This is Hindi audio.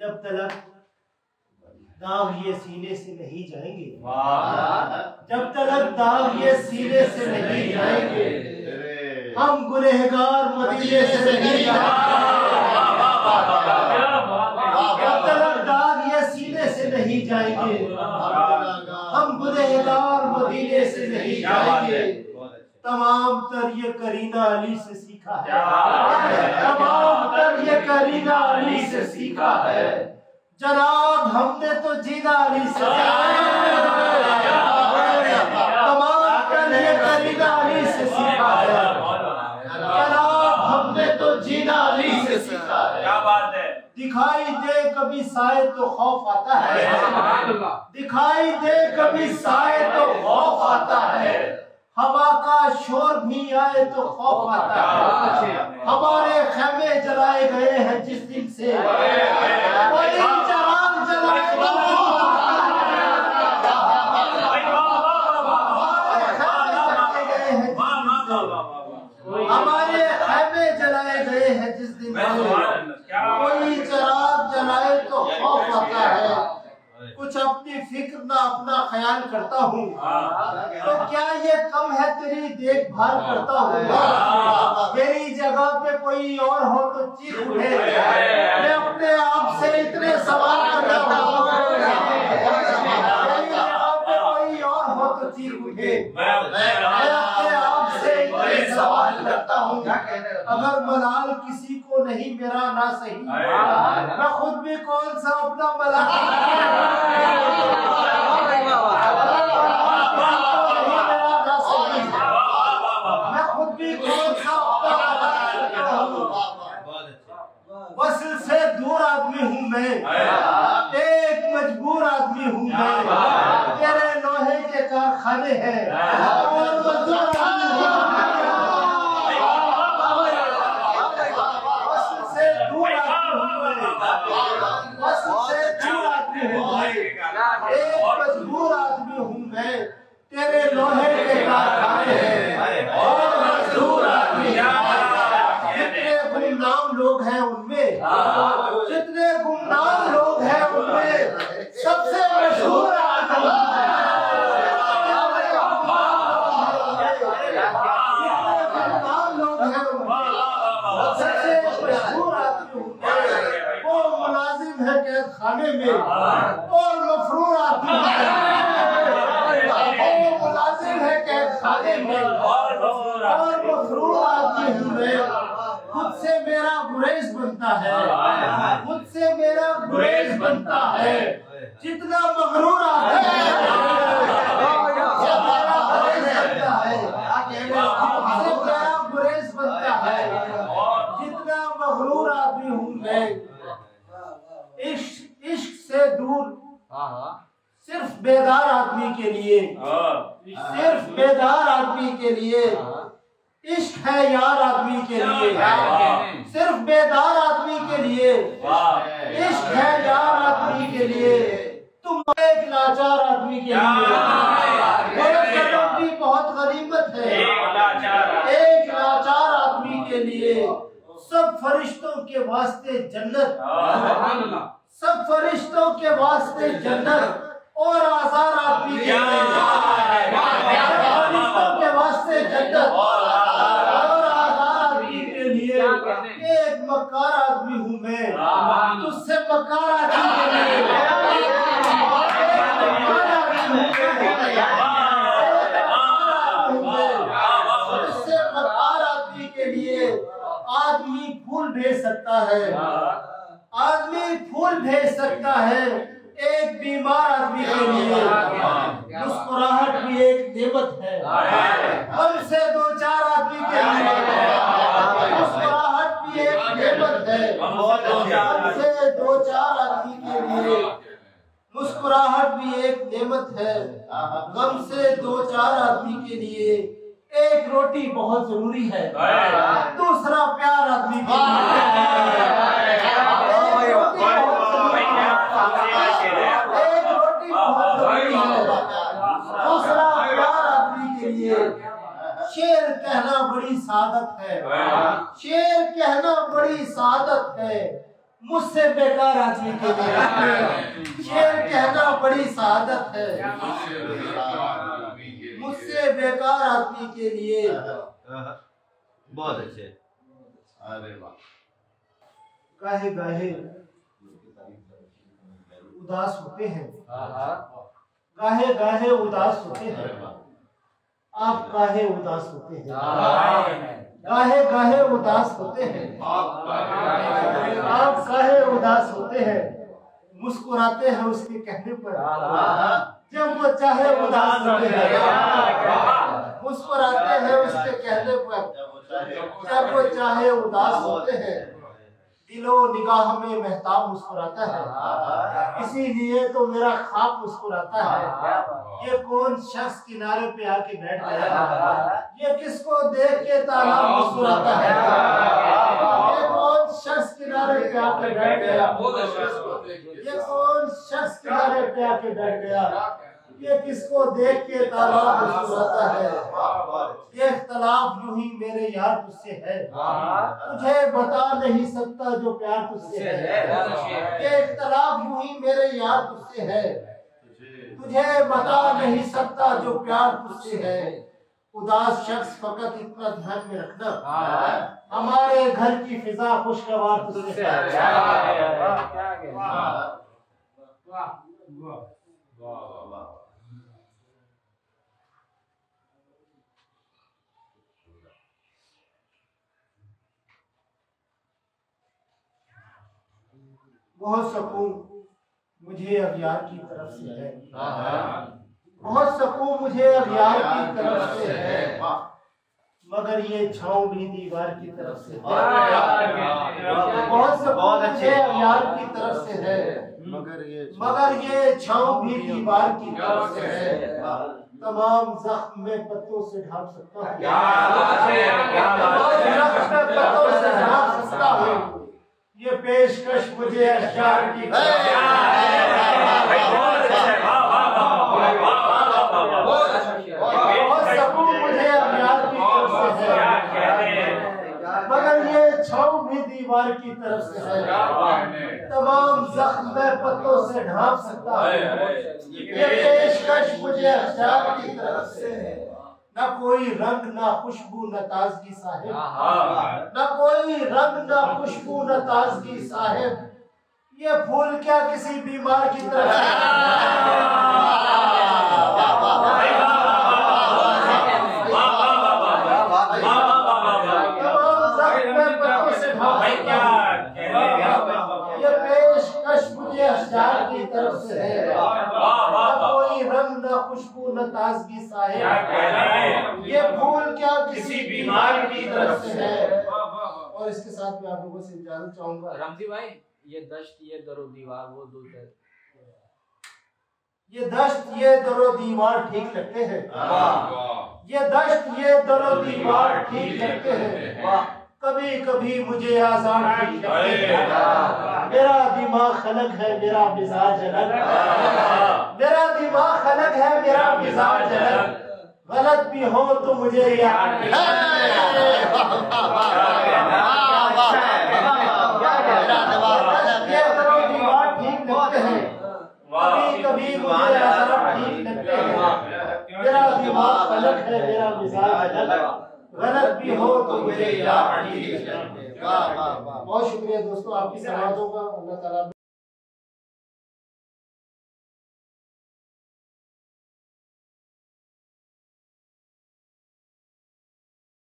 जब तक दाग ये सीने से नहीं जाएंगे, जब तक दाग ये सीने से नहीं जाएंगे, हम गुनहगार मदीने से नहीं जाएंगे। जब तक दाग ये सीने से नहीं जाएंगे, हम गुनहगार मदीने से नहीं जाएंगे। तमाम तर ये करीना अली से सीखा है, तमाम तर ये करीना अली से सीखा है। जनाब हमने तो जीना अली से तमाम तर ये करीना अली से सीखा है। जनाब हमने तो जीना अली से सीखा है। क्या बात है। दिखाई दे कभी साए तो खौफ आता है, दिखाई दे कभी साए तो खौफ आता है। हवा का शोर भी आए तो खौफ आता है। हमारे खेमे जलाए गए हैं जिस दिन से, कोई चराग जलाए हमारे खेमे जलाए गए हैं जिस दिन से, कोई चराग जलाए तो खौफ आता है। कुछ अपनी फिक्र ना अपना ख्याल करता हूँ, तो क्या ये कम है तेरी देखभाल करता हूँ। मेरी जगह पे कोई और हो तो चीख उठे, मैं अपने आप से इतने सवाल करता हूँ। मेरी जगह पे कोई और हो तो चीख उठे, मैं अपने आप से इतने सवाल करता हूँ। अगर मलाल किसी को नहीं मेरा ना सही, मैं खुद भी कौन सा अपना मलाल वसल से दूर आदमी हूँ मैं, एक मजबूर आदमी हूँ मैं। तेरे लोहे के कारखाने हैं और मजदूर आदमी हूँ वसल से दूर आदमी हूँ मैं, वसल से दूर आदमी हूँ मैं, एक मजबूर आदमी हूँ मैं। तेरे लोहे के कारखाने हैं और मजदूर आदमी हैं। जितने गुमनाम लोग हैं उनमें, जितने गुमनाम लोग हैं उनमें सबसे मशहूर आदमी सबसे मशहूर आदमी वो मुलाजिम है कैद खाने में और मफरूर आदमी मुलाजिम है कैद खाने में और मफरूर आदमी हूँ मैं। खुद से मेरा गुरेज बनता है, खुद से मेरा गुरेज बनता है। जितना मगरूर आदमी मेरा गुरेज बनता है, जितना मगरूर आदमी हूँ मैं। इश्क से दूर सिर्फ बेदार आदमी के लिए, सिर्फ बेदार आदमी के लिए इश्क है यार आदमी के लिए, सिर्फ बेदार आदमी के लिए इश्क है यार आदमी के लिए। तुम एक लाचार आदमी के लिए की बहुत गनीमत है, एक लाचार आदमी के लिए। सब फरिश्तों के वास्ते जन्नत, सब फरिश्तों के वास्ते जन्नत और आज़ार आदमी के लिए, फरिश्तों के वास्ते जन्नत और आज़ार आदमी के लिए। एक मक्कार आदमी हूँ मैं, तुझसे मक्कार आदमी के लिए आदमी फूल भेज सकता है, आदमी फूल भेज सकता है। एक बीमार आदमी के लिए मुस्कुराहट भी एक नेमत है। हमसे दो चार आदमी के लिए मुस्कुराहट भी एक नेमत है। हमसे दो चार आदमी के लिए मुस्कुराहट भी एक नेमत है। गम से दो चार आदमी के लिए एक रोटी बहुत जरूरी है, दूसरा प्यार आदमी के लिए। एक रोटी बहुत जरूरी है, दूसरा प्यार आदमी के लिए। शेर कहना बड़ी सादत है, शेर कहना बड़ी सादत है। मुझसे बेकार आदमी के लिए शेर कहना बड़ी सादत है। मुझसे बेकार आदमी के लिए। बहुत अच्छे। अरे वाह। गाहे गाहे उदास होते हैं, गाहे गाहे उदास होते हैं, आप गाहे उदास होते हैं, गाहे गाहे उदास होते हैं, आप गाहे उदास होते हैं, मुस्कुराते हैं उसके कहने पर, जब वो चाहे उदास होते हैं, मुस्कुराते हैं उसके कहने पर, जब वो चाहे उदास होते हैं, दिलो निगाह में महताब मुस्कुराता है, इसीलिए तो मेरा ख्वाब मुस्कुराता है। ये कौन शख्स किनारे पे आके बैठ गया, ये किसको देख के तालाब मुस्कुराता है, ये कौन शख्स किनारे पे आके बैठ गया, ये कौन शख्स किनारे पे आके बैठ गया, ये किसको देख के तालाब मुस्कुराता है। ये इख्तलाफ यूं ही मेरे यार तुझसे है, तुझे बता नहीं सकता जो प्यार तुझसे है। ये इख्तलाफ यूं ही मेरे यार तुझसे है, तुझे बता नहीं सकता जो प्यार तुझसे है। उदास शख्स फकत इतना ध्यान में रखना, हमारे घर की फिजा खुशगवार तुझसे है। बहुत सुकून मुझे अगियार की तरफ से है, बहुत सुकून मुझे अगियार की तरफ से है, मगर ये छाँव भी दीवार की तरफ से है। बहुत सुकून मुझे अगियार की तरफ से है, मगर ये छाँव भी दीवार की तरफ से है। तमाम जख्म में पत्तों से ढांप सकता हूँ, तमाम जख्म में पत्तों से ढांप सकता हूँ। ये पेशकश मुझे अशआर की बहुत सुकून मुझे अगियार की तरफ से है, मगर ये छाँव भी दीवार की तरफ से है। तमाम जख्म में पत्तों से ढांप सकता है। ये पेशकश मुझे अशआर की तरफ से है। न कोई रंग न खुशबू न ताजगी साहिब, न कोई रंग न खुशबू न ताजगी साहिब, ये फूल क्या किसी बीमार की तरफ ये पेशकश मुझे अशआर की तरफ से है। कोई रंग न खुशबू न ताजगी साहिब, ये फूल क्या किसी बीमार की तरफ से है। और इसके साथ मैं आप लोगों से इजाजत चाहूंगा। रमजी भाई, ये दश्त ये दरो दीवार वो दूर है, ये दश्त ये दरो दीवार ठीक लगते हैं, ये दश्त ये दरो दीवार ठीक लगते हैं। कभी कभी मुझे आजाद ठीक लगते हैं। मेरा दिमाग खलक है मेरा मिजाज अलग, मेरा दिमाग खलक है मेरा मिजाज अलग, गलत भी हो तो मुझे याद ठीक लगते हैं। कभी कभी मुझे आजाद ठीक लगते हैं। मेरा दिमाग खलक है मेरा मिजाज अलग, गलत भी हो तो मुझे याद। बहुत शुक्रिया दोस्तों आपकी समातों का। अल्लाह ताला